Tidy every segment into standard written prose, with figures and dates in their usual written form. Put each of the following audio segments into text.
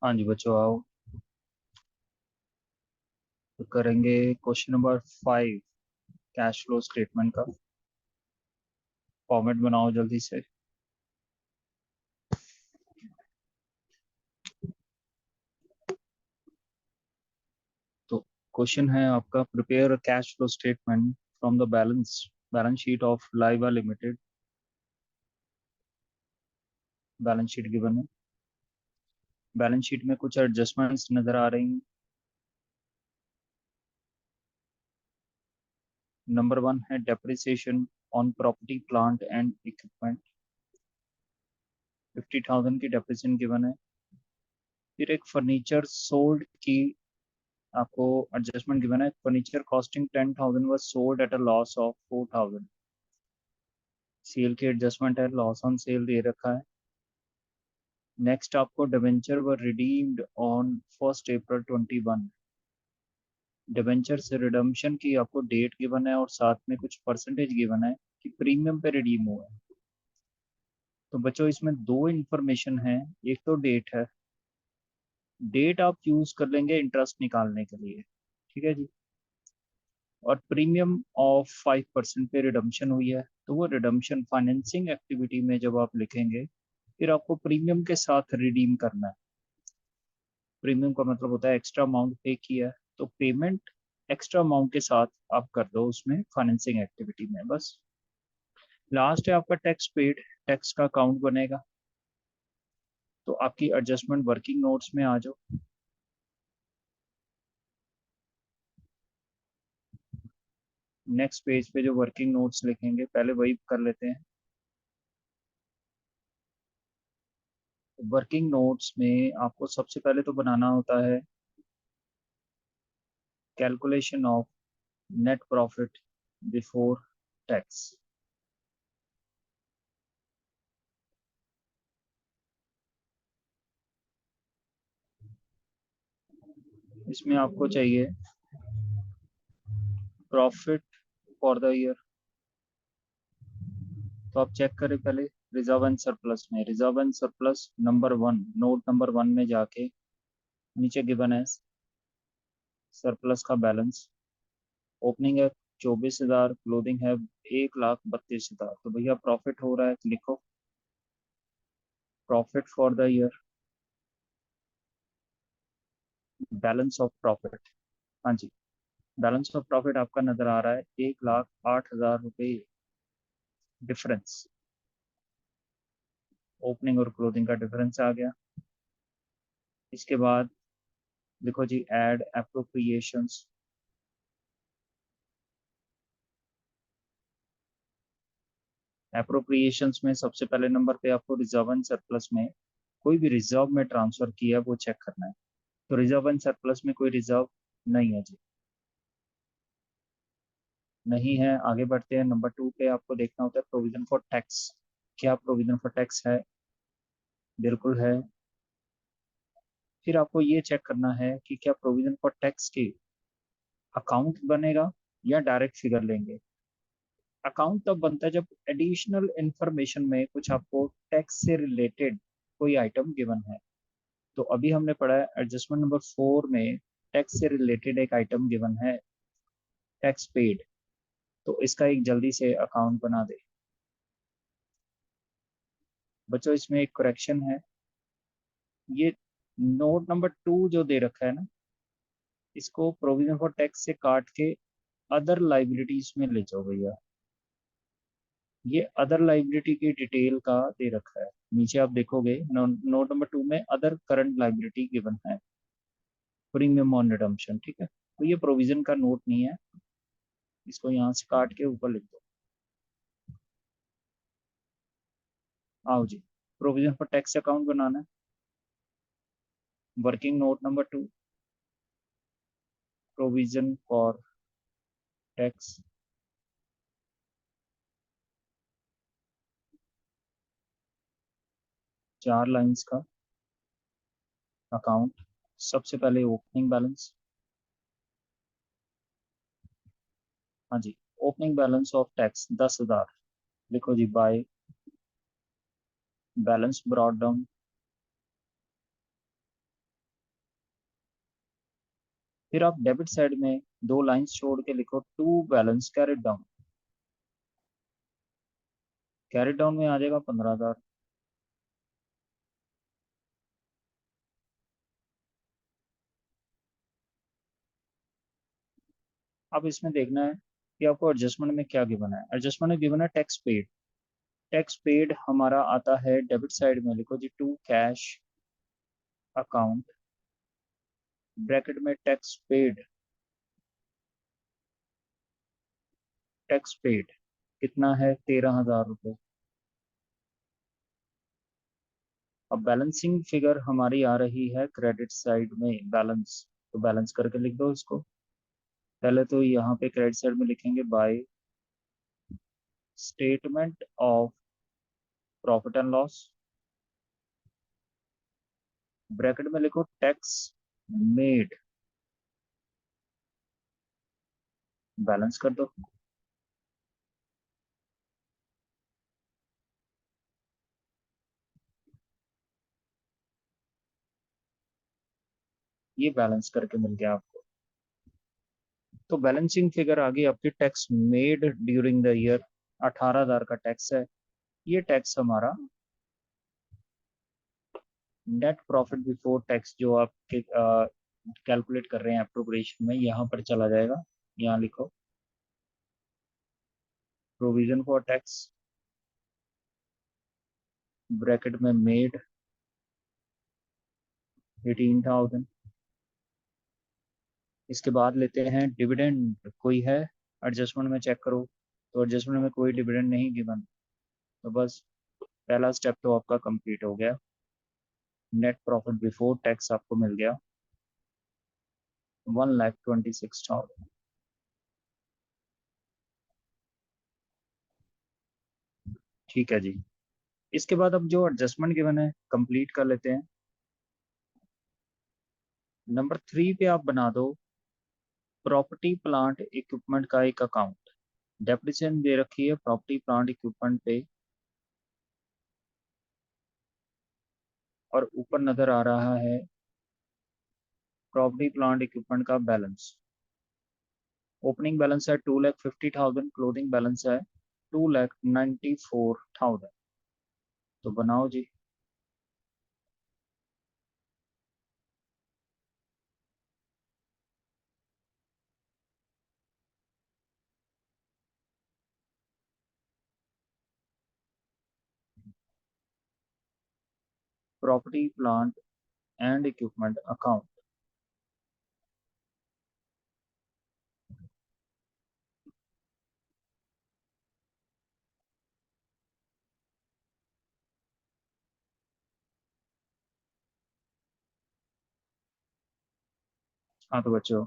हाँ जी बच्चों आओ। तो करेंगे question number 5 cash flow statement का। फॉर्मेट बनाओ जल्दी से। तो क्वेश्चन है आपका, prepare cash flow statement from the balance balance sheet of लाइवा लिमिटेड। बैलेंस शीट गिवन है। बैलेंस शीट में कुछ एडजस्टमेंट्स नजर आ रही हैं। नंबर 1 है depreciation on property plant and equipment. 50,000 की डेप्रिसिएशन गिवन है। फिर एक फर्नीचर सोल्ड की आपको एडजस्टमेंट गिवन है। Furniture costing 10,000 was sold at a loss of 4,000। Sale की एडजस्टमेंट है, लॉस ऑन सेल दे रखा है। नेक्स्ट आपको debenture were redeemed on 1 April 2021। Debenture से रिडम्पशन की आपको डेट गिवन है और साथ में कुछ परसेंटेज गिवन है कि प्रीमियम पे रिडीम हुआ है। तो बच्चों इसमें दो इंफॉर्मेशन है। एक तो डेट है, डेट आप यूज कर लेंगे इंटरेस्ट निकालने के लिए, ठीक है जी। और प्रीमियम ऑफ 5% पे रिडम्पशन हुई है, तो वो रिडम्पशन फाइनेंसिंग एक्टिविटी में जब आप लिखेंगे फिर आपको प्रीमियम के साथ रिडीम करना है। प्रीमियम का मतलब होता है एक्स्ट्रा अमाउंट पे किया है, तो पेमेंट एक्स्ट्रा अमाउंट के साथ आप कर दो उसमें फाइनेंसिंग एक्टिविटी में बस। लास्ट है आपका टैक्स पेड। टैक्स का अकाउंट बनेगा। तो आपकी एडजस्टमेंट वर्किंग नोट्स में आ जाओ। नेक्स्ट पेज पे जो वर्किंग नोट्स लिखेंगे पहले वही कर लेते हैं। वर्किंग नोट्स में आपको सबसे पहले तो बनाना होता है calculation of net profit before tax. इसमें आपको चाहिए प्रॉफिट फॉर द ईयर। तो आप चेक करें पहले रिजर्व एंड सरप्लस में। Reserve and surplus number 1, note number 1 में जाके नीचे गिवन है सरप्लस का बैलेंस। ओपनिंग है 24,000, क्लोजिंग है 1,32,000। तो भैया प्रॉफिट हो रहा है तो लिखो profit for the year, balance of profit. हाँ जी, बैलेंस ऑफ प्रॉफिट आपका नजर आ रहा है 1,08,000 रुपये डिफरेंस। ओपनिंग और क्लोजिंग का डिफरेंस आ गया। इसके बाद देखो जी एड एप्रोप्रिएशंस। एप्रोप्रिएशंस में सबसे पहले नंबर पे आपको रिजर्व एंड सरप्लस में कोई भी रिजर्व में ट्रांसफर किया है वो चेक करना है। तो रिजर्व एंड सरप्लस में कोई रिजर्व नहीं है जी, नहीं है। आगे बढ़ते हैं। नंबर 2 पे आपको देखना होता है प्रोविजन फॉर टैक्स। क्या प्रोविजन फॉर टैक्स है? बिल्कुल है। फिर आपको ये चेक करना है कि क्या प्रोविजन फॉर टैक्स के अकाउंट बनेगा या डायरेक्ट फिगर लेंगे। अकाउंट तब बनता है जब एडिशनल इंफॉर्मेशन में कुछ आपको टैक्स से रिलेटेड कोई आइटम गिवन है। तो अभी हमने पढ़ा है एडजस्टमेंट नंबर 4 में टैक्स से रिलेटेड एक आइटम गिवन है टैक्स पेड। तो इसका एक जल्दी से अकाउंट बना दे। बच्चों इसमें एक करेक्शन है। ये नोट नंबर 2 जो दे रखा है ना, इसको प्रोविजन फॉर टैक्स से काट के अदर लाइबिलिटीज में ले जाओ भैया। ये अदर लाइबिलिटी की डिटेल का दे रखा है। नीचे आप देखोगे नोट नंबर 2 में अदर करंट लाइबिलिटी गिवन है, प्रीमियम ऑन रिडम्पशन, ठीक है। तो ये प्रोविजन का नोट नहीं है, इसको यहाँ से काट के ऊपर लिख दो। आओ जी, प्रोविजन फॉर टैक्स अकाउंट बनाना है। Working note number 2, provision for tax. 4 lines का अकाउंट। सबसे पहले ओपनिंग बैलेंस। हाँ जी, ओपनिंग बैलेंस ऑफ टैक्स 10,000। लिखो जी बाय बैलेंस ब्रॉट डाउन फिर आप डेबिट साइड में दो लाइंस छोड़ के लिखो to balance carried down. Carried down में आ जाएगा 15,000। अब इसमें देखना है कि आपको एडजस्टमेंट में क्या गिवन है। एडजस्टमेंट में गिवन है टैक्स पेड। टैक्स पेड हमारा आता है डेबिट साइड में, लिखो जी टू कैश अकाउंट, ब्रैकेट में टैक्स पेड। टैक्स पेड कितना है? 13,000 रुपये। अब बैलेंसिंग फिगर हमारी आ रही है क्रेडिट साइड में बैलेंस, तो बैलेंस करके लिख दो इसको। पहले तो यहाँ पे क्रेडिट साइड में लिखेंगे by statement of profit and loss, bracket में लिखो टैक्स मेड, बैलेंस कर दो। ये बैलेंस करके मिल गया आपको। तो बैलेंसिंग फिगर आ गई आपकी tax made during the year. 18,000 का टैक्स है। ये टैक्स हमारा नेट प्रॉफिट बिफोर टैक्स जो आप कैलकुलेट कर रहे हैं अप्रोप्रिएशन में, यहाँ पर चला जाएगा। यहाँ लिखो प्रोविजन फॉर टैक्स, ब्रैकेट में मेड 18,000। इसके बाद लेते हैं डिविडेंड। कोई है एडजस्टमेंट में? चेक करो। तो एडजस्टमेंट में कोई डिविडेंड नहीं गिवन, तो बस पहला स्टेप तो आपका कंप्लीट हो गया। नेट प्रॉफिट बिफोर टैक्स आपको मिल गया 1,26,000। ठीक है जी। इसके बाद अब जो एडजस्टमेंट गिवन है कंप्लीट कर लेते हैं। नंबर 3 पे आप बना दो प्रॉपर्टी प्लांट इक्विपमेंट का एक अकाउंट। डेप्रिसिएशन दे रखी है प्रॉपर्टी प्लांट इक्विपमेंट पे, और ऊपर नजर आ रहा है प्रॉपर्टी प्लांट इक्विपमेंट का बैलेंस। ओपनिंग बैलेंस है 2,50,000, क्लोजिंग बैलेंस है 2,94,000। तो बनाओ जी। Property plant and equipment account. हाँ तो बच्चों,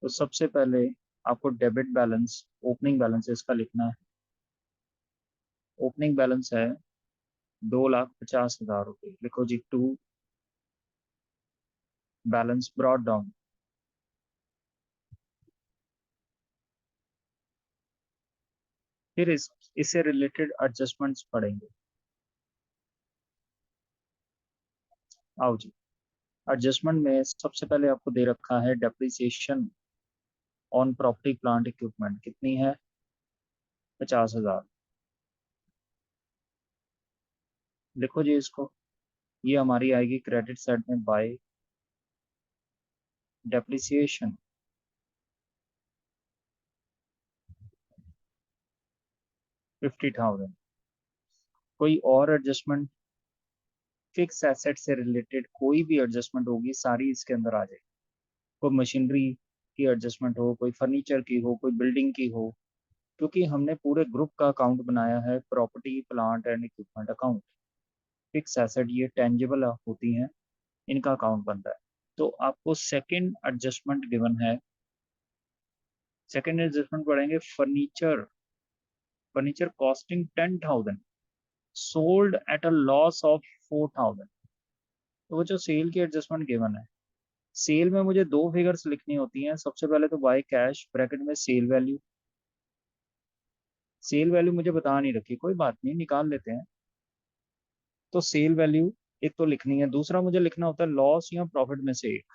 तो सबसे पहले आपको डेबिट बैलेंस, ओपनिंग बैलेंस इसका लिखना है। ओपनिंग बैलेंस है 2,50,000 रुपये। लिखो जी टू बैलेंस ब्रॉट डाउन। फिर इससे रिलेटेड एडजस्टमेंट्स पड़ेंगे। आओ जी। एडजस्टमेंट में सबसे पहले आपको दे रखा है depreciation on property plant equipment, कितनी है? 50,000। लिखो जी इसको। ये हमारी आएगी क्रेडिट साइड में बाय डेप्रिसिएशन 50,000। कोई और एडजस्टमेंट, फिक्स एसेट से रिलेटेड कोई भी एडजस्टमेंट होगी सारी इसके अंदर आ जाएगी। कोई मशीनरी की एडजस्टमेंट हो, कोई फर्नीचर की हो, कोई बिल्डिंग की हो, क्योंकि हमने पूरे ग्रुप का अकाउंट बनाया है property plant and equipment account. Fix asset ये टेंजिबल होती हैं, इनका अकाउंट बनता है। तो आपको सेकंड एडजस्टमेंट गिवन है। सेकंड एडजस्टमेंट पढ़ेंगे furniture. Furniture costing 10,000, sold at a loss of 4,000। तो वो जो सेल की एडजस्टमेंट गिवन है, सेल में मुझे दो फिगर्स लिखनी होती हैं। सबसे पहले तो बाय कैश, ब्रैकेट में सेल वैल्यू। सेल वैल्यू मुझे बता नहीं रखी, कोई बात नहीं, निकाल लेते हैं। तो सेल वैल्यू एक तो लिखनी है, दूसरा मुझे लिखना होता है लॉस या प्रॉफिट में से एक।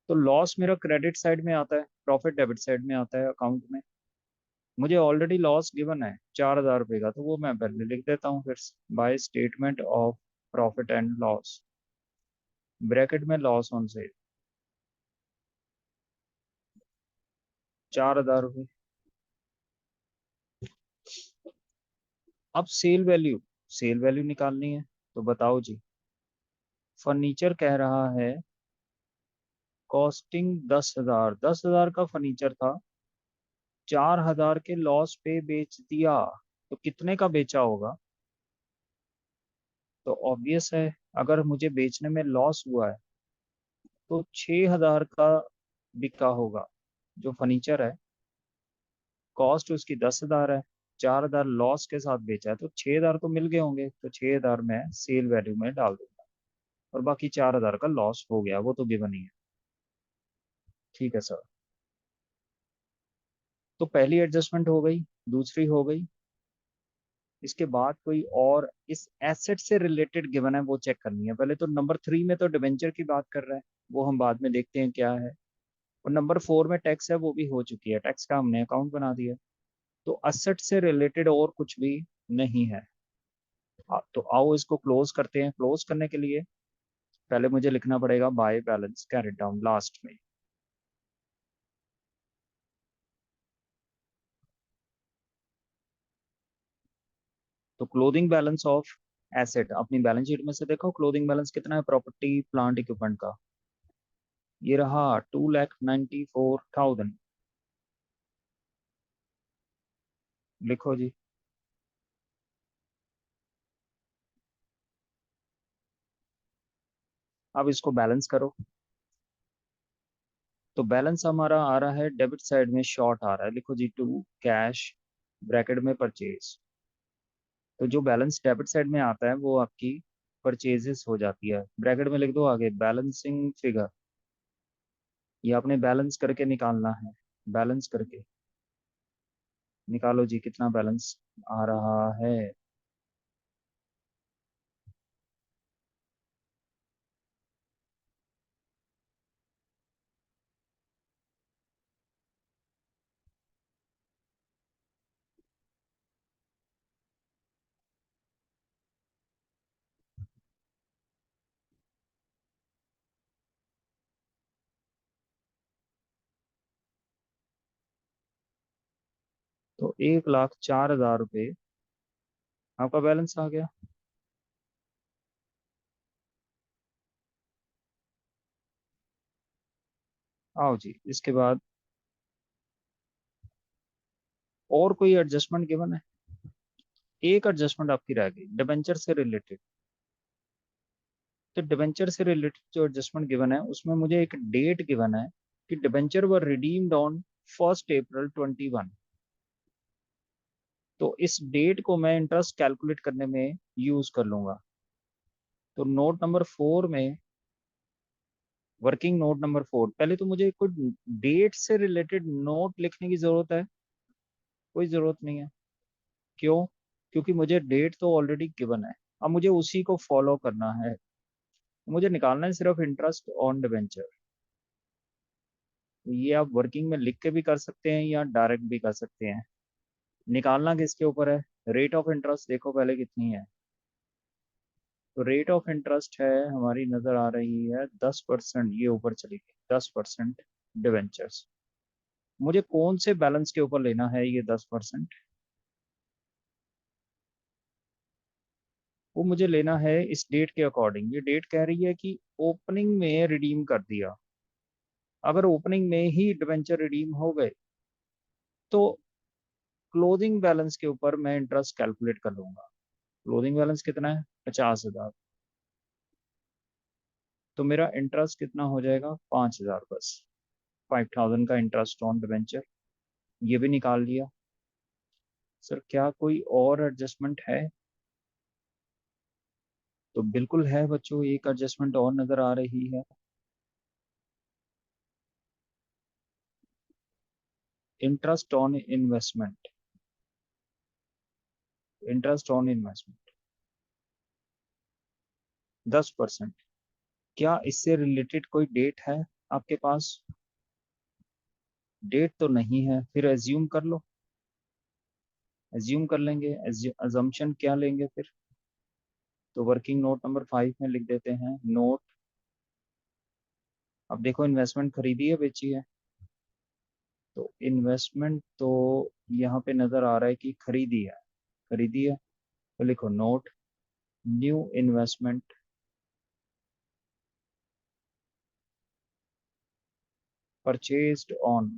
तो लॉस मेरा क्रेडिट साइड में आता है, प्रॉफिट डेबिट साइड में आता है अकाउंट में। मुझे ऑलरेडी लॉस गिवन है 4,000 रुपये का, तो वो मैं पहले लिख देता हूँ फिर से, by statement of profit and loss, bracket में लॉस ऑन सेल 4,000 रुपये। अब सेल वैल्यू निकालनी है, तो बताओ जी। फर्नीचर कह रहा है कॉस्टिंग 10,000, 10,000 का फर्नीचर था, 4,000 के लॉस पे बेच दिया, तो कितने का बेचा होगा? तो ऑब्वियस है, अगर मुझे बेचने में लॉस हुआ है तो 6,000 का बिका होगा जो फर्नीचर है। कॉस्ट उसकी 10,000 है, 4,000 लॉस के साथ बेचा है, तो 6,000 तो मिल गए होंगे, तो 6,000 मैं सेल वैल्यू में डाल दूंगा, और बाकी 4,000 का लॉस हो गया, वो तो गिवन ही है। ठीक है सर। तो पहली एडजस्टमेंट हो गई, दूसरी हो गई। इसके बाद कोई और इस एसेट से रिलेटेड गिवन है वो चेक करनी है पहले। तो नंबर 3 में तो डिबेंचर की बात कर रहा है, वो हम बाद में देखते हैं क्या है। और नंबर 4 में टैक्स है, वो भी हो चुकी है, टैक्स का हमने अकाउंट बना दिया। तो एसेट से रिलेटेड और कुछ भी नहीं है। तो आओ इसको क्लोज करते हैं। क्लोज करने के लिए पहले मुझे लिखना पड़ेगा by balance carried down last में। तो क्लोजिंग बैलेंस ऑफ एसेट, अपनी बैलेंस शीट में से देखो क्लोजिंग बैलेंस कितना है प्रॉपर्टी प्लांट इक्विपमेंट का। ये रहा 2,94,000। लिखो जी। अब इसको बैलेंस करो। तो बैलेंस हमारा आ रहा है डेबिट साइड में, शॉर्ट आ रहा है, लिखो जी टू कैश ब्रैकेट में परचेज। तो जो बैलेंस डेबिट साइड में आता है वो आपकी परचेजेस हो जाती है, ब्रैकेट में लिख दो आगे बैलेंसिंग फिगर। ये आपने बैलेंस करके निकालना है, बैलेंस करके निकालो जी कितना बैलेंस आ रहा है। तो 1,04,000 रुपये आपका बैलेंस आ गया। आओ जी, इसके बाद और कोई एडजस्टमेंट गिवन है? एक एडजस्टमेंट आपकी रह गई डिबेंचर से रिलेटेड। तो डिबेंचर से रिलेटेड जो एडजस्टमेंट गिवन है उसमें मुझे एक डेट गिवन है कि debenture were redeemed on 1 April 2021। तो इस डेट को मैं इंटरेस्ट कैलकुलेट करने में यूज कर लूंगा। तो नोट नंबर 4 में, वर्किंग नोट नंबर 4, पहले तो मुझे कोई डेट से रिलेटेड नोट लिखने की जरूरत है? कोई जरूरत नहीं है। क्यों? क्योंकि मुझे डेट तो ऑलरेडी गिवन है, अब मुझे उसी को फॉलो करना है। मुझे निकालना है सिर्फ इंटरेस्ट ऑन डिबेंचर। ये आप वर्किंग में लिख के भी कर सकते हैं या डायरेक्ट भी कर सकते हैं। निकालना किसके ऊपर है? रेट ऑफ इंटरेस्ट देखो पहले कितनी है। तो रेट ऑफ इंटरेस्ट है हमारी, नजर आ रही है 10%, ये ऊपर चली गई 10% डिवेंचर्स। मुझे कौन से बैलेंस के ऊपर लेना है ये 10%? वो मुझे लेना है इस डेट के अकॉर्डिंग। ये डेट कह रही है कि ओपनिंग में रिडीम कर दिया। अगर ओपनिंग में ही डिवेंचर रिडीम हो गए तो क्लोजिंग बैलेंस के ऊपर मैं इंटरेस्ट कैलकुलेट कर लूंगा। क्लोजिंग बैलेंस कितना है? 50,000। तो मेरा इंटरेस्ट कितना हो जाएगा? 5,000 बस। 5,000 का इंटरेस्ट ऑन डिवेंचर, ये भी निकाल लिया। सर क्या कोई और एडजस्टमेंट है? तो बिल्कुल है बच्चों, एक एडजस्टमेंट और नजर आ रही है। Interest on investment, interest on investment 10%। क्या इससे रिलेटेड कोई डेट है आपके पास डेट तो नहीं है, फिर एज्यूम कर लो, एज्यूम कर लेंगे। अजम्पशन क्या लेंगे फिर? तो वर्किंग नोट नंबर 5 में लिख देते हैं नोट। अब देखो इन्वेस्टमेंट खरीदी है बेची है? तो इन्वेस्टमेंट तो यहाँ पे नज़र आ रहा है कि खरीदी है, खरीदी है। तो लिखो note new investment purchased on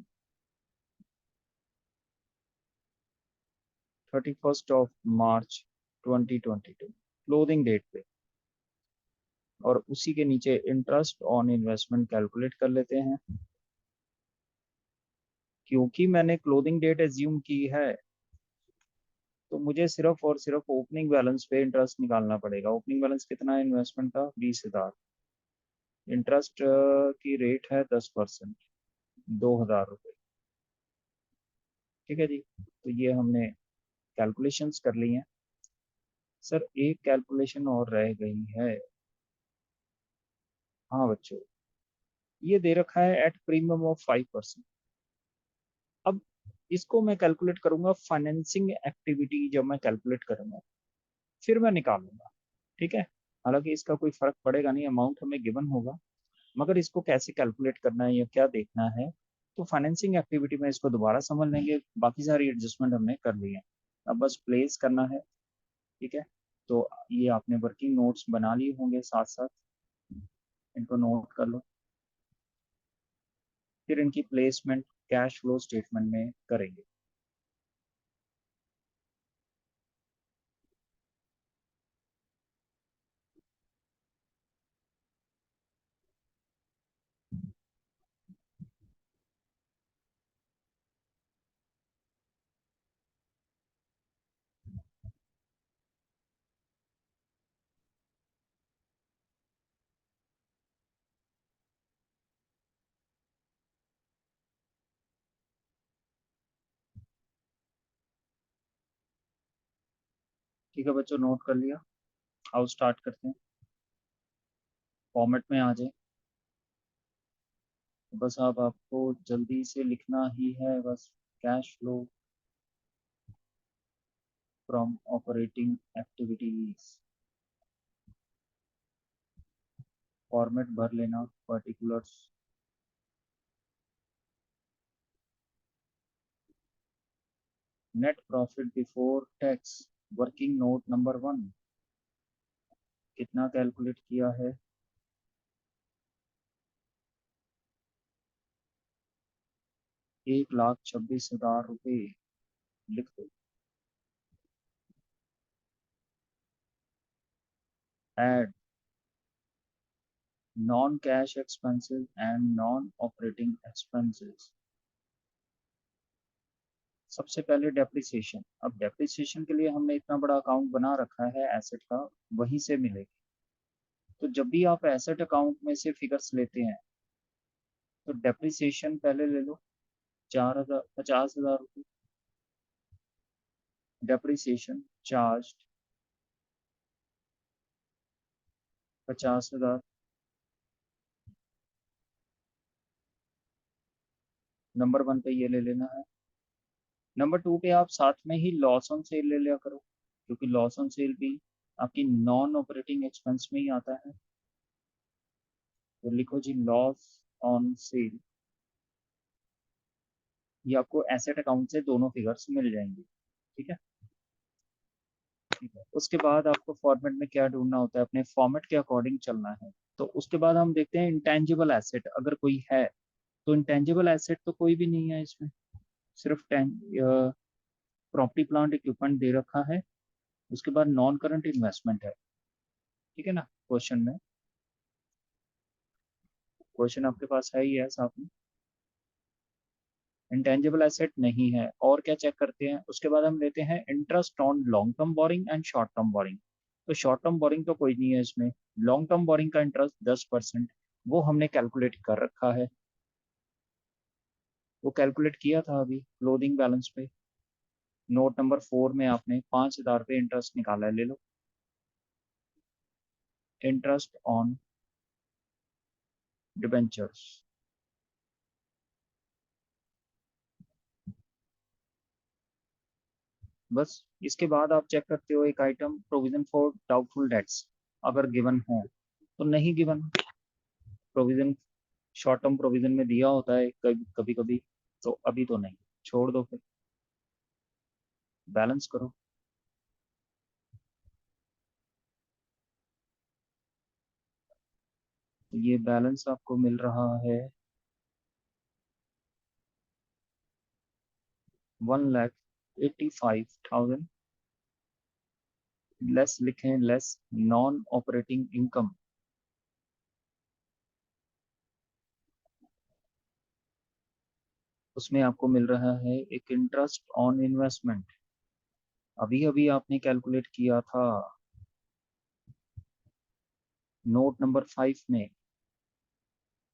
31 March 2022 closing date पे, और उसी के नीचे इंटरेस्ट ऑन इन्वेस्टमेंट कैलकुलेट कर लेते हैं। क्योंकि मैंने क्लोजिंग डेट एज्यूम की है, तो मुझे सिर्फ और सिर्फ ओपनिंग बैलेंस पे इंटरेस्ट निकालना पड़ेगा। ओपनिंग बैलेंस कितना है इन्वेस्टमेंट का? 20,000। इंटरेस्ट की रेट है 10%, 2,000 रुपये। ठीक है जी, तो ये हमने कैलकुलेशंस कर ली हैं। सर एक कैलकुलेशन और रह गई है। हाँ बच्चों, ये दे रखा है एट प्रीमियम ऑफ 5%। अब इसको मैं कैलकुलेट करूंगा फाइनेंसिंग एक्टिविटी, जब मैं कैलकुलेट करूंगा फिर मैं निकालूंगा। ठीक है, हालांकि इसका कोई फर्क पड़ेगा नहीं, अमाउंट हमें गिवन होगा, मगर इसको कैसे कैलकुलेट करना है या क्या देखना है, तो फाइनेंसिंग एक्टिविटी में इसको दोबारा समझ लेंगे। बाकी सारी एडजस्टमेंट हमने कर ली है, अब बस प्लेस करना है। ठीक है, तो ये आपने वर्किंग नोट्स बना लिए होंगे साथ साथ, इनको नोट कर लो, फिर इनकी प्लेसमेंट कैश फ्लो स्टेटमेंट में करेंगे। ठीक है बच्चों, नोट कर लिया? आओ स्टार्ट करते हैं। फॉर्मेट में आ जाए, बस अब आपको जल्दी से लिखना ही है बस। Cash flow from operating activities, format भर लेना, particulars. Net profit before tax, working note number 1, कितना कैलकुलेट किया है? 1,26,000 रुपये लिख दो। Add non cash expenses and non operating expenses. सबसे पहले डेप्रिसिएशन। अब डेप्रिसिएशन के लिए हमने इतना बड़ा अकाउंट बना रखा है एसेट का, वहीं से मिलेगी। तो जब भी आप एसेट अकाउंट में से फिगर्स लेते हैं, तो डेप्रिसिएशन पहले ले लो, 4,000, 50,000 रुपये। Depreciation charge 50,000। नंबर 1 पे ये ले लेना है। नंबर 2 पे आप साथ में ही लॉस ऑन सेल ले लिया करो, क्योंकि लॉस ऑन सेल भी आपकी नॉन ऑपरेटिंग एक्सपेंस में ही आता है। तो लिखो जी लॉस ऑन सेल, ये आपको एसेट अकाउंट से दोनों फिगर्स मिल जाएंगे। ठीक है, ठीक है। उसके बाद आपको फॉर्मेट में क्या ढूंढना होता है, अपने फॉर्मेट के अकॉर्डिंग चलना है। तो उसके बाद हम देखते हैं इंटेंजिबल एसेट अगर कोई है। तो इंटेंजिबल एसेट तो कोई भी नहीं है इसमें, सिर्फ प्रॉपर्टी प्लांट इक्विपमेंट दे रखा है। उसके बाद नॉन करंट इन्वेस्टमेंट है। ठीक है ना, क्वेश्चन में, क्वेश्चन आपके पास है ही है साथ में। इंटेंजिबल एसेट नहीं है, और क्या चेक करते हैं? उसके बाद हम लेते हैं interest on long term borrowing and short term borrowing. तो शॉर्ट टर्म बोरिंग तो कोई नहीं है इसमें। लॉन्ग टर्म बोरिंग का इंटरेस्ट 10%, वो हमने कैलकुलेट कर रखा है, वो कैलकुलेट किया था अभी क्लोजिंग बैलेंस पे। नोट नंबर 4 में आपने 5,000 रुपये इंटरेस्ट निकाला है, ले लो। इंटरेस्ट ऑन डिबेंचर्स बस इसके बाद आप चेक करते हो एक item provision for doubtful debts, अगर गिवन हो तो नहीं given. Provision short term provision में दिया होता है कभी कभी, तो अभी तो नहीं, छोड़ दो फिर, बैलेंस करो। तो ये बैलेंस आपको मिल रहा है 1,85,000, लेस लिखें, लेस नॉन ऑपरेटिंग इनकम, उसमें आपको मिल रहा है एक इंटरेस्ट ऑन इन्वेस्टमेंट। अभी अभी आपने कैलकुलेट किया था नोट नंबर 5 में,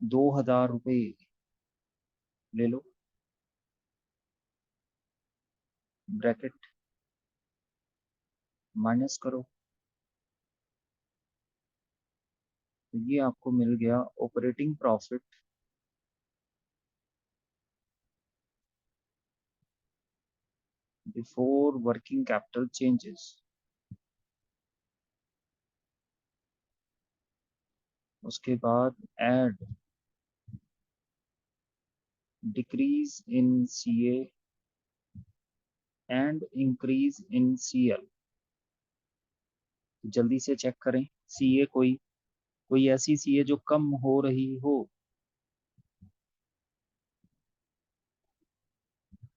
2,000 रुपये ले लो, ब्रैकेट माइनस करो, तो ये आपको मिल गया operating profit before working capital changes. उसके बाद add decrease in CA and increase in CL. जल्दी से चेक करें, सीए कोई कोई ऐसी सीए जो कम हो रही हो,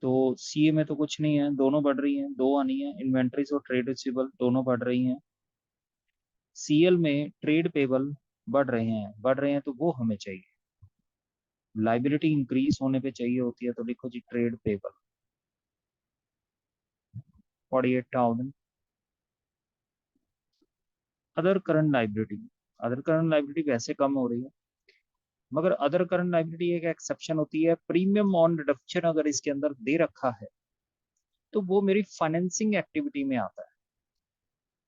तो सीए में तो कुछ नहीं है, दोनों बढ़ रही हैं, दो आनी है, इन्वेंट्रीज और ट्रेड रिसीवेबल दोनों बढ़ रही हैं। सीएल में ट्रेड पेबल बढ़ रहे हैं तो वो हमें चाहिए, लाइबिलिटी इंक्रीज होने पे चाहिए होती है, तो लिखो जी trade payable 48,000। Other current liability, other current liability वैसे कम हो रही है, मगर अदर करंट लाइबिलिटी एक एक्सेप्शन होती है, प्रीमियम ऑन रिडक्शन अगर इसके अंदर दे रखा है तो वो मेरी फाइनेंसिंग एक्टिविटी में आता है,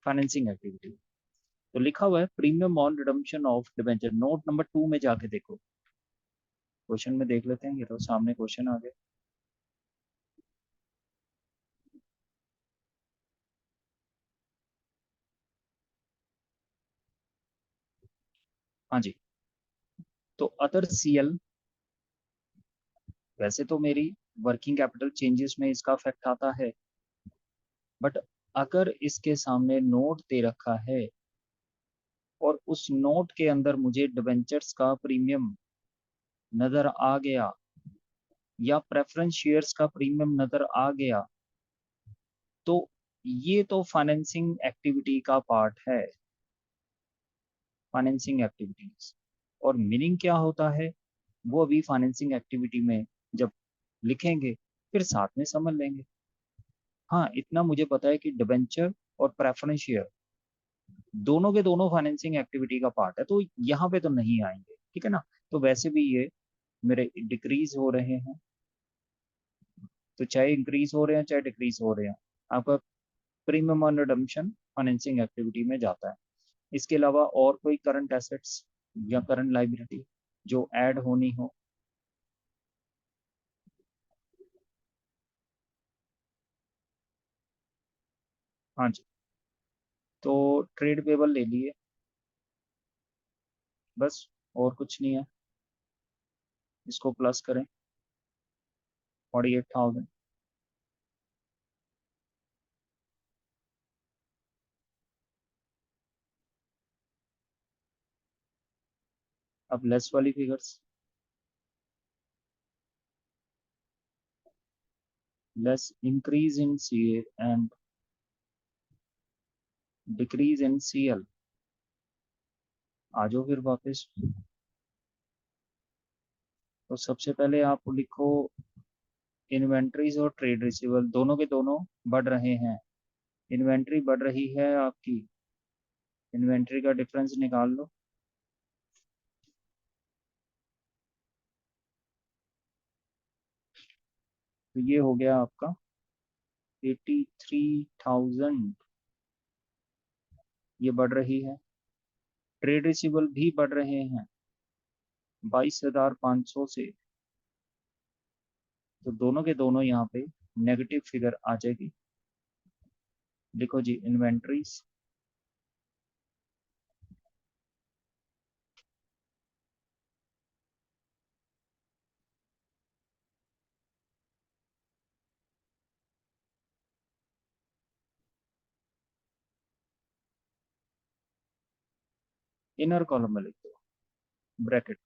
फाइनेंसिंग एक्टिविटी। तो लिखा हुआ है premium on redemption of debenture, note number 2 में जाके देखो, क्वेश्चन में देख लेते हैं, ये तो सामने क्वेश्चन आ गया। हाँ जी, तो अदर सीएल, वैसे तो मेरी वर्किंग कैपिटल चेंजेस में इसका इफेक्ट आता है, बट अगर इसके सामने नोट दे रखा है और उस नोट के अंदर मुझे डिबेंचर्स का प्रीमियम नजर आ गया या प्रेफरेंस शेयर्स का प्रीमियम नजर आ गया, तो ये तो फाइनेंसिंग एक्टिविटी का पार्ट है, फाइनेंसिंग एक्टिविटीज। और मीनिंग क्या होता है वो अभी फाइनेंसिंग एक्टिविटी में जब लिखेंगे फिर साथ में समझ लेंगे। हाँ, इतना मुझे पता है कि डिबेंचर और प्रेफरेंस शेयर दोनों के दोनों फाइनेंसिंग एक्टिविटी का पार्ट है, तो यहाँ पे तो नहीं आएंगे, ठीक है ना। तो वैसे भी ये मेरे डिक्रीज हो रहे हैं, तो चाहे इंक्रीज हो रहे हैं चाहे डिक्रीज हो रहे हैं, आपका premium on redemption financing activity में जाता है। इसके अलावा और कोई करंट एसेट्स या करंट लाइबिलिटी जो ऐड होनी हो। हाँ जी, तो ट्रेड पेबल ले लिए, बस, और कुछ नहीं है, इसको प्लस करें 48,000। अब लेस वाली figures, less increase in C A and decrease in C L. आ जाओ फिर वापस, तो सबसे पहले आप लिखो इन्वेंट्रीज और ट्रेड रिसीवेबल दोनों के दोनों बढ़ रहे हैं। इन्वेंट्री बढ़ रही है आपकी, इन्वेंट्री का डिफरेंस निकाल लो, तो ये हो गया आपका 83,000, ये बढ़ रही है। ट्रेड रिसीवेबल भी बढ़ रहे हैं 22,500 से, तो दोनों के दोनों यहाँ पे नेगेटिव फिगर आ जाएगी। लिखो जी इन्वेंट्रीज, इनर कॉलम में लिख दो ब्रैकेट।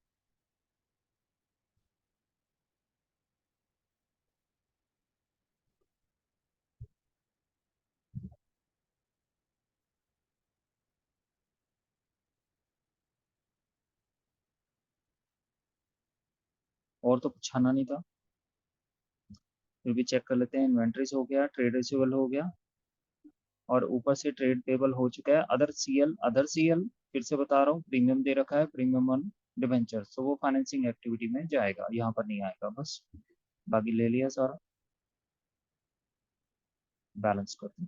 और तो कुछ आना नहीं था, फिर भी चेक कर लेते हैं। इन्वेंट्रीज हो गया, ट्रेड रिसीवेबल हो गया, और ऊपर से ट्रेड पेबल हो चुका है। अदर सीएल, अदर सीएल फिर से बता रहा हूँ, प्रीमियम दे रखा है, प्रीमियम ऑन डिबेंचर, तो वो फाइनेंसिंग एक्टिविटी में जाएगा, यहाँ पर नहीं आएगा। बस बाकी ले लिया सारा, बैलेंस कर दो।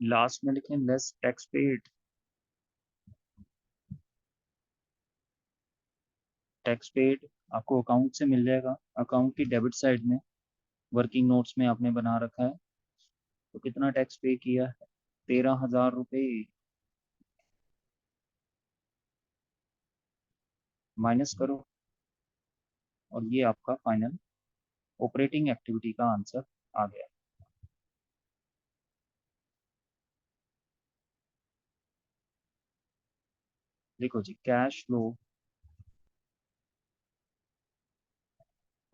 लास्ट में लिखें less tax paid. Tax paid आपको अकाउंट से मिल जाएगा, अकाउंट की डेबिट साइड में वर्किंग नोट्स में आपने बना रखा है। तो कितना टैक्स पे किया है? 13,000 रुपये। माइनस करो, और ये आपका फाइनल ऑपरेटिंग एक्टिविटी का आंसर आ गया। देखो जी, cash flow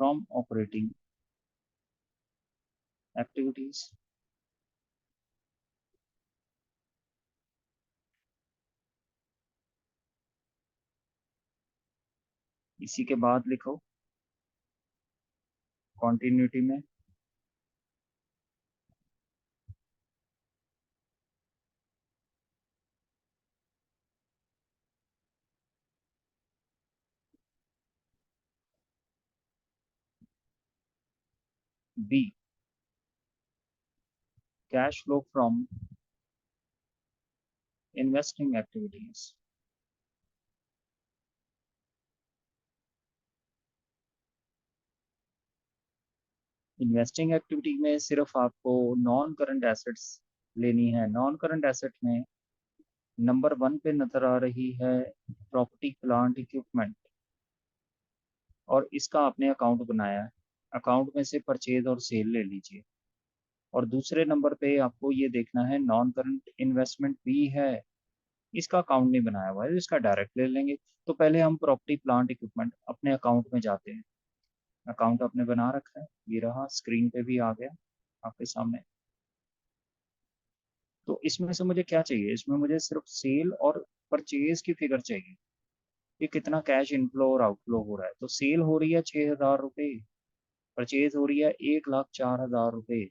from operating activities. इसी के बाद लिखो कॉन्टिन्यूटी में B, cash flow from investing activities. Investing activity में सिर्फ आपको नॉन करंट एसेट्स लेनी है। नॉन करंट एसेट में नंबर 1 पे नजर आ रही है प्रॉपर्टी प्लांट इक्विपमेंट, और इसका आपने अकाउंट बनाया है। अकाउंट में से परचेज और सेल ले लीजिए। और दूसरे नंबर पे आपको ये देखना है नॉन करंट इन्वेस्टमेंट भी है, इसका अकाउंट नहीं बनाया हुआ है, इसका डायरेक्ट ले लेंगे। तो पहले हम प्रॉपर्टी प्लांट इक्विपमेंट अपने अकाउंट में जाते हैं। अकाउंट आपने बना रखा है, ये रहा, स्क्रीन पे भी आ गया आपके सामने। तो इसमें से मुझे क्या चाहिए? इसमें मुझे सिर्फ सेल और परचेज की फिगर चाहिए, ये कितना कैश इनफ्लो और आउटफ्लो हो रहा है। तो सेल हो रही है 6,000 रुपये, परचेज हो रही है 1,04,000 रुपये।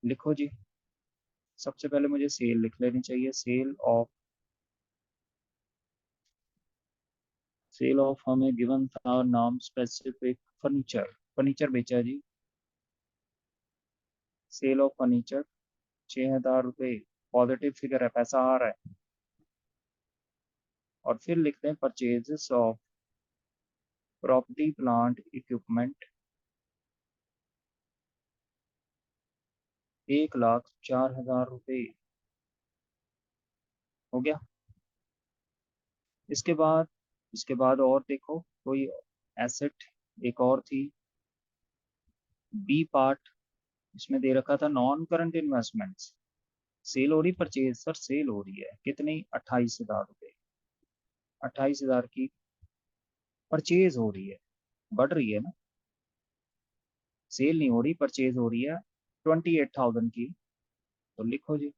लिखो जी, सबसे पहले मुझे सेल लिख लेनी चाहिए। सेल ऑफ हमें गिवन था नाम स्पेसिफिक फर्नीचर, फर्नीचर बेचा है जी। सेल ऑफ फर्नीचर 6,000 रुपये, पॉजिटिव फिगर है, पैसा आ रहा है। और फिर लिखते हैं purchases of property plant equipment 1,04,000 रुपये। हो गया। इसके बाद, इसके बाद और देखो कोई एसेट एक और थी, बी पार्ट। इसमें दे रखा था नॉन करंट इन्वेस्टमेंट्स। सेल हो रही, परचेज सर सेल हो रही है कितनी? 28,000 रुपये। 28,000 की परचेज हो रही है, बढ़ रही है ना, सेल नहीं हो रही, परचेज हो रही है 28,000 की। तो लिखो जी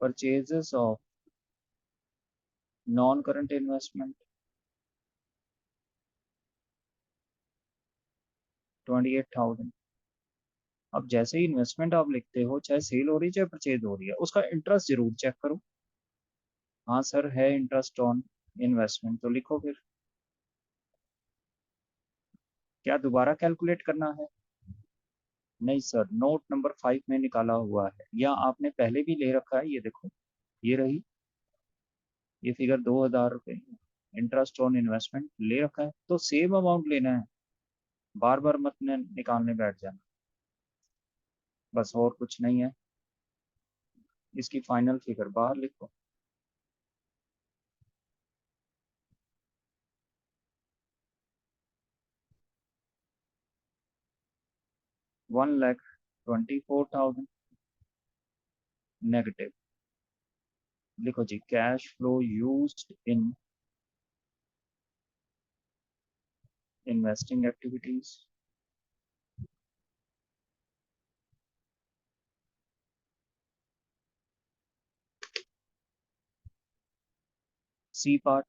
purchases of non current investment 28,000। अब जैसे ही इन्वेस्टमेंट आप लिखते हो, चाहे सेल हो रही है चाहे परचेज हो रही है, उसका इंटरेस्ट जरूर चेक करो। हाँ सर है इंटरेस्ट ऑन इन्वेस्टमेंट, तो लिखो फिर। क्या दोबारा कैलकुलेट करना है? नहीं सर, नोट नंबर 5 में निकाला हुआ है, या आपने पहले भी ले रखा है, ये देखो, ये रही, ये फिगर 2000 रुपये इंटरेस्ट ऑन इन्वेस्टमेंट ले रखा है, तो सेम अमाउंट लेना है, बार बार मत निकालने बैठ जाना, बस और कुछ नहीं है। इसकी फाइनल फिगर बाहर लिखो। 1,24,000 नेगेटिव। लिखो जी, cash flow used in investing activities. C part,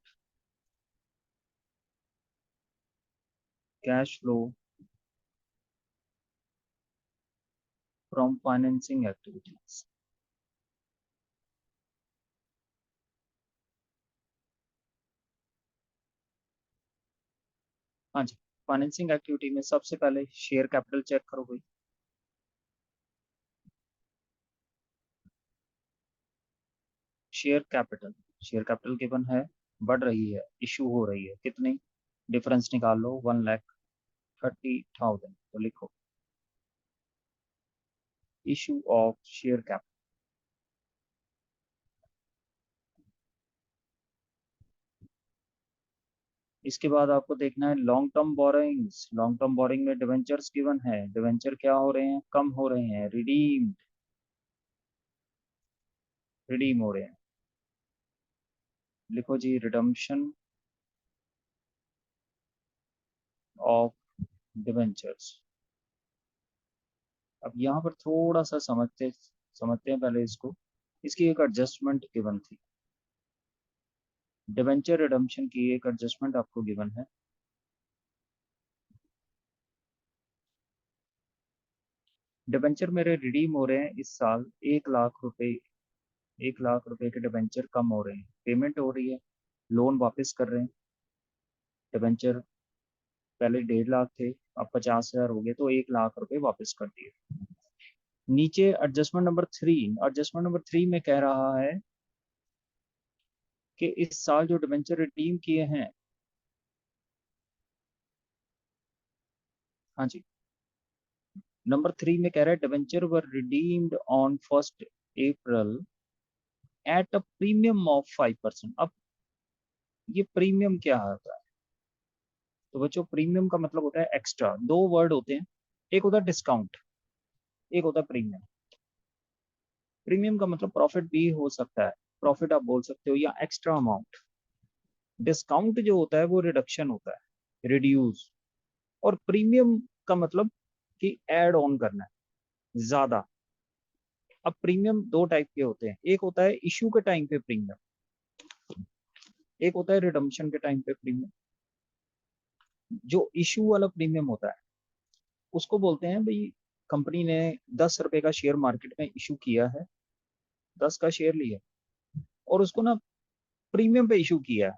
cash flow from financing activities. हाँ जी, फाइनेंसिंग एक्टिविटी में सबसे पहले शेयर कैपिटल चेक करो भाई। शेयर कैपिटल गिवन है, बढ़ रही है, इशू हो रही है, कितनी, डिफरेंस निकाल लो, 1,30,000, तो लिखो इशू ऑफ शेयर कैपिटल। इसके बाद आपको देखना है long term borrowings. Long term borrowing में डिवेंचर्स गिवन है, डिवेंचर क्या हो रहे हैं, कम हो रहे हैं, रिडीम हो रहे हैं। लिखो जी, रिडम्पशन ऑफ डिवेंचर्स। अब यहाँ पर थोड़ा सा समझते समझते हैं पहले इसको। इसकी एक एडजस्टमेंट गिवन थी, डिवेंचर रिडम्पशन की एक एडजस्टमेंट आपको गिवन है। डिवेंचर मेरे रिडीम हो रहे हैं इस साल 1 लाख रुपए, 1 लाख रुपए के डिवेंचर कम हो रहे हैं, पेमेंट हो रही है, लोन वापस कर रहे हैं। डिवेंचर पहले 1.5 लाख थे, अब 50,000 हो गए, तो 1 लाख रुपए वापस कर दिए। नीचे एडजस्टमेंट नंबर 3 में कह रहा है कि इस साल जो डिवेंचर रिडीम किए हैं, हाँ जी, नंबर 3 में कह रहा है debenture were redeemed on 1 April at a premium of 5%। अब ये प्रीमियम क्या होता है, तो बच्चों प्रीमियम का मतलब होता है एक्स्ट्रा। दो वर्ड होते हैं, एक होता है डिस्काउंट, एक होता है प्रीमियम। प्रीमियम का मतलब प्रॉफिट भी हो सकता है, प्रॉफिट आप बोल सकते हो, या एक्स्ट्रा अमाउंट। डिस्काउंट जो होता है वो रिडक्शन होता है, रिड्यूस। और प्रीमियम का मतलब कि ऐड ऑन करना है, ज्यादा। अब प्रीमियम दो टाइप के होते हैं, एक होता है इशू के टाइम पे प्रीमियम, एक होता है रिडम्पशन के टाइम पे प्रीमियम। जो इशू वाला प्रीमियम होता है उसको बोलते हैं भाई, कंपनी ने 10 रुपए का शेयर मार्केट में इशू किया है, 10 का शेयर लिया, और उसको ना प्रीमियम पे इशू किया है।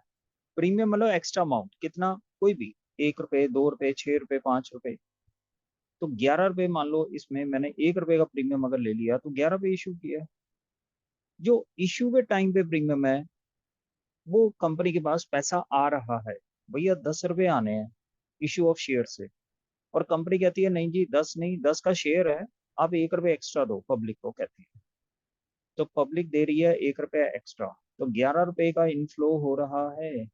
प्रीमियम मतलब एक्स्ट्रा अमाउंट, कितना, कोई भी, 1 रुपए, 2 रुपए, 6 रुपए, 5 रुपए। तो 11 रुपए मान लो, इसमें मैंने 1 रुपए का प्रीमियम अगर ले लिया तो 11 रुपए इशू किया। जो इशू के टाइम पे प्रीमियम है, वो कंपनी के पास पैसा आ रहा है, भैया 10 रुपए आने हैं इशू ऑफ शेयर से, और कंपनी कहती है नहीं जी 10 नहीं, 10 का शेयर है, आप 1 रुपए एक्स्ट्रा दो, पब्लिक को कहती है। तो पब्लिक दे रही है 1 रुपया एक्स्ट्रा, तो 11 रुपए का इनफ्लो हो रहा है।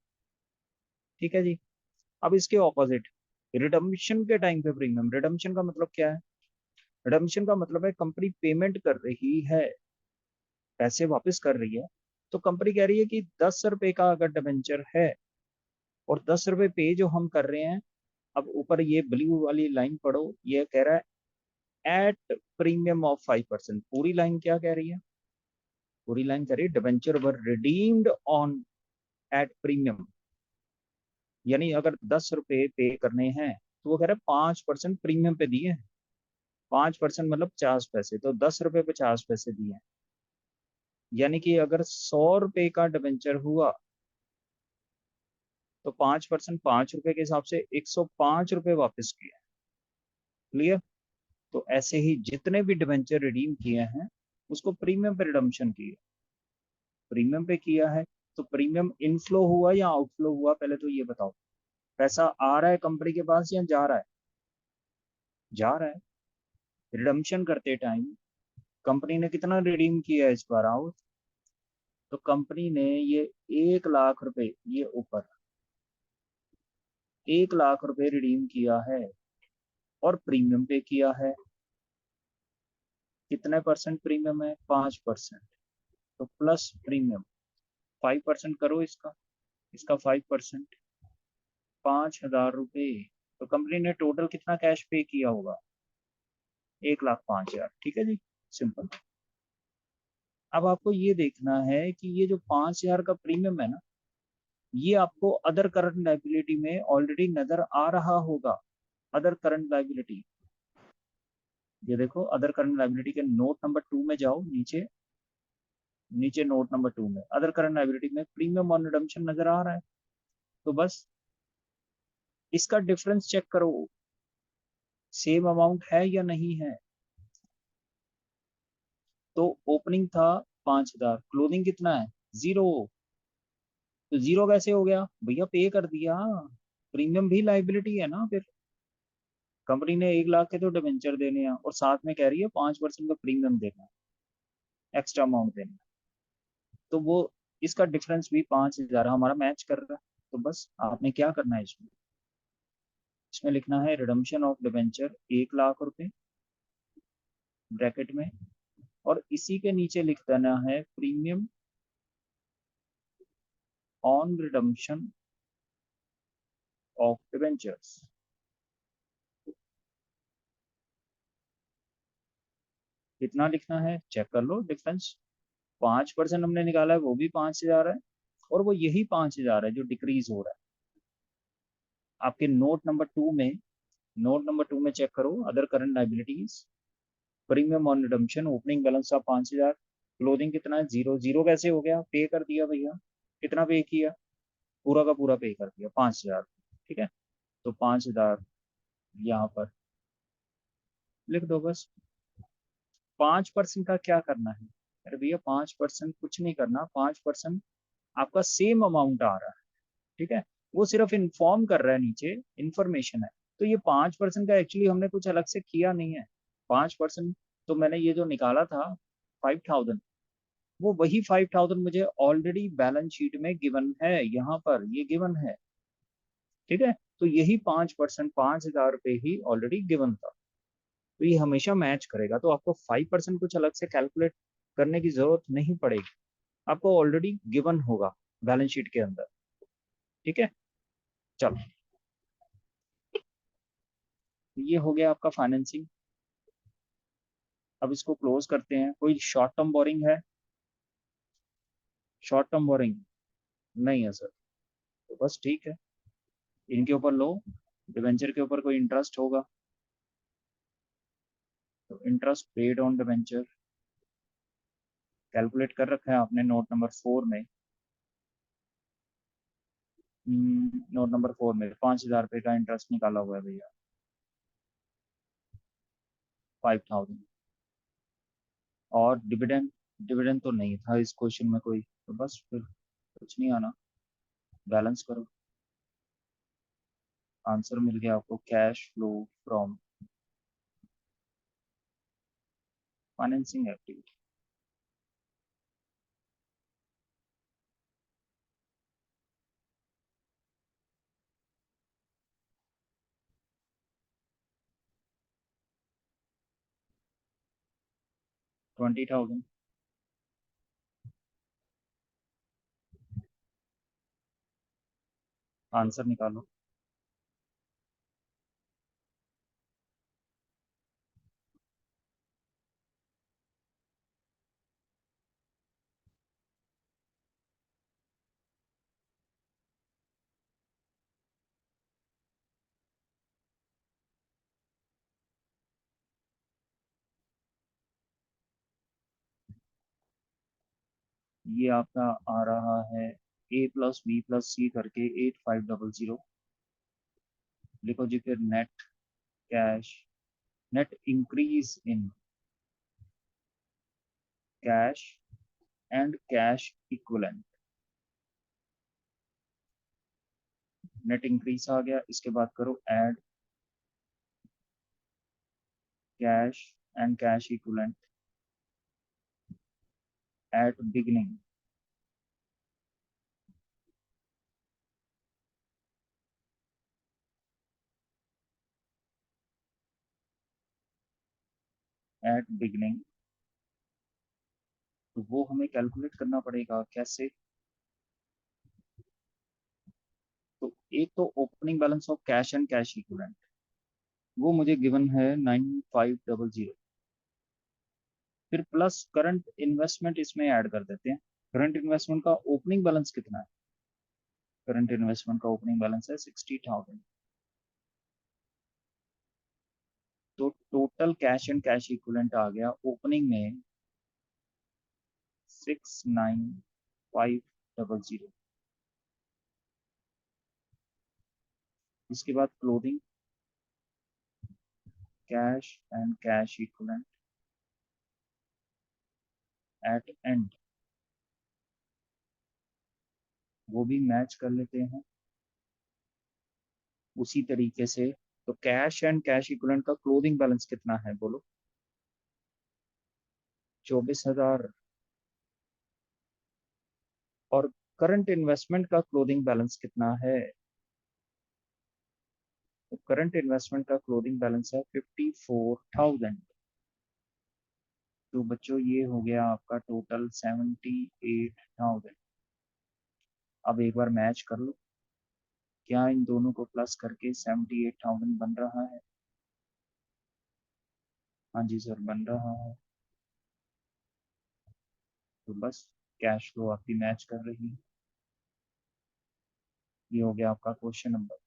ठीक है जी। अब इसके ऑपोजिट, रिडम्पशन के टाइम पे प्रीमियम। रिडम्पशन का मतलब क्या है, रिडम्पशन का मतलब है कंपनी पेमेंट कर रही है, पैसे वापस कर रही है। तो कंपनी कह रही है कि 10 रुपए का अगर डिबेंचर है, और 10 रुपए पे जो हम कर रहे हैं, अब ऊपर ये ब्लू वाली लाइन पढ़ो, ये कह रहा है एट प्रीमियम ऑफ 5%। पूरी लाइन क्या कह रही है, पूरी लाइन कह रही है debenture were redeemed on at premium. यानी अगर 10 रुपए पे करने हैं, तो वो कह रहा है 5% प्रीमियम पे दिए हैं। 5% मतलब 50 पैसे, तो 10 रुपए 50 पैसे दिए हैं। यानी कि अगर 100 रुपए का डिबेंचर हुआ, तो 5% 5 रुपए के हिसाब से 105 रुपए वापस किए। क्लियर। तो ऐसे ही जितने भी डिबेंचर रिडीम किए हैं उसको प्रीमियम पे रिडम्पशन किए, प्रीमियम पे किया है, तो प्रीमियम इनफ्लो हुआ या आउटफ्लो हुआ, पहले तो ये बताओ। पैसा आ रहा है कंपनी के पास या जा रहा है? जा रहा है। रिडम्पशन करते टाइम कंपनी ने कितना रिडीम किया है इस बार आउट? तो कंपनी ने ये 1 लाख रुपए, ये ऊपर 1 लाख रुपए रिडीम किया है और प्रीमियम पे किया है। कितने परसेंट प्रीमियम है? 5%। तो प्लस प्रीमियम 5% करो इसका, इसका 5%, 5,000 रुपये। तो कंपनी ने टोटल कितना कैश पे किया होगा? 1,05,000। ठीक है जी, सिंपल। अब आपको ये देखना है कि ये जो 5,000 का प्रीमियम है ना, ये आपको अदर करंट लाइबिलिटी में ऑलरेडी नजर आ रहा होगा। अदर करंट लाइबिलिटी, ये देखो अदर करंट लाइबिलिटी के नोट नंबर 2 में जाओ, नीचे नीचे नोट नंबर 2 में अदर करंट लाइबिलिटी में प्रीमियम ऑन रिडम्पशन नजर आ रहा है। तो बस इसका डिफरेंस चेक करो, सेम अमाउंट है या नहीं है। तो ओपनिंग था 5,000, क्लोजिंग कितना है? 0। तो 0 कैसे हो गया भैया? पे कर दिया। प्रीमियम भी लाइबिलिटी है ना फिर। कंपनी ने 1 लाख के तो डिबेंचर देने हैं और साथ में कह रही है 5% का प्रीमियम देना है, एक्स्ट्रा अमाउंट देना है। तो वो इसका डिफरेंस भी 5,000 हमारा मैच कर रहा है। तो बस आपने क्या करना है इसमें, इसमें लिखना है रिडम्पशन ऑफ डिबेंचर 1 लाख रुपए ब्रैकेट में, और इसी के नीचे लिख देना है premium on redemption of debentures. कितना लिखना है चेक कर लो डिफरेंस। 5% हमने निकाला है, वो भी 5,000 है, और वो यही 5,000 है जो डिक्रीज हो रहा है। आपके नोट नंबर 2 में चेक करो, other current liabilities, premium on redemption, opening balance था 5,000, क्लोजिंग कितना है? 0। 0 कैसे हो गया? पे कर दिया भैया। कितना पे किया? पूरा का पूरा पे कर दिया, 5,000। ठीक है, तो 5,000 यहाँ पर लिख दो बस। 5% का क्या करना है? अरे भैया 5% कुछ नहीं करना, 5% आपका सेम अमाउंट आ रहा है। ठीक है, वो सिर्फ इन्फॉर्म कर रहा है, नीचे इंफॉर्मेशन है। तो ये 5% का एक्चुअली हमने कुछ अलग से किया नहीं है। 5% तो मैंने ये जो निकाला था 5,000, वो वही 5,000 मुझे ऑलरेडी बैलेंस शीट में गिवन है, यहाँ पर ये गिवन है। ठीक है, तो यही 5%, 5,000 रुपये ही ऑलरेडी गिवन था। तो ये हमेशा मैच करेगा, तो आपको 5% कुछ अलग से कैलकुलेट करने की जरूरत नहीं पड़ेगी, आपको ऑलरेडी गिवन होगा बैलेंस शीट के अंदर। ठीक है, चलो ये हो गया आपका फाइनेंसिंग। अब इसको क्लोज करते हैं। कोई शॉर्ट टर्म बोरिंग है? शॉर्ट टर्म बोरिंग नहीं है सर, तो बस ठीक है। इनके ऊपर लो, डिवेंचर के ऊपर कोई इंटरेस्ट होगा, तो interest paid on debenture calculate कर रखा है आपने नोट नंबर 4 में। नोट नंबर 4 में 5,000 रुपये का इंटरेस्ट निकाला हुआ है भैया, 5,000। और डिविडेंड, डिविडेंड तो नहीं था इस क्वेश्चन में कोई, तो बस फिर कुछ नहीं आना, बैलेंस करो। आंसर मिल गया आपको, cash flow from financing activity. 20,000। Answer निकालो। ये आपका आ रहा है A+B+C करके 8,500। लिखो जी फिर net cash net increase in cash and cash equivalent. Net increase आ गया, इसके बाद करो add cash and cash equivalent at beginning. At beginning, तो वो हमें कैलकुलेट करना पड़ेगा कैसे. तो एक तो opening balance of cash and cash equivalent, वो मुझे गिवन है 9500. फिर प्लस करंट इन्वेस्टमेंट इसमें ऐड कर देते हैं. करंट इन्वेस्टमेंट का ओपनिंग बैलेंस कितना है? करंट इन्वेस्टमेंट का ओपनिंग बैलेंस है 60,000. तो total cash and cash equivalent आ गया ओपनिंग में 69,500. इसके बाद closing cash and cash equivalent at end, वो भी मैच कर लेते हैं उसी तरीके से. तो कैश एंड कैश इक्विवेलेंट का क्लोथिंग बैलेंस कितना है बोलो? 24,000. और करंट इन्वेस्टमेंट का क्लोथिंग बैलेंस कितना है? तो करंट इन्वेस्टमेंट का क्लोथिंग बैलेंस है 54,000. तो बच्चों ये हो गया आपका टोटल 78,000. अब एक बार मैच कर लो, क्या इन दोनों को प्लस करके 78,000 बन रहा है? हाँ जी सर, बन रहा है. तो बस कैश फ्लो आपकी मैच कर रही है. ये हो गया आपका क्वेश्चन नंबर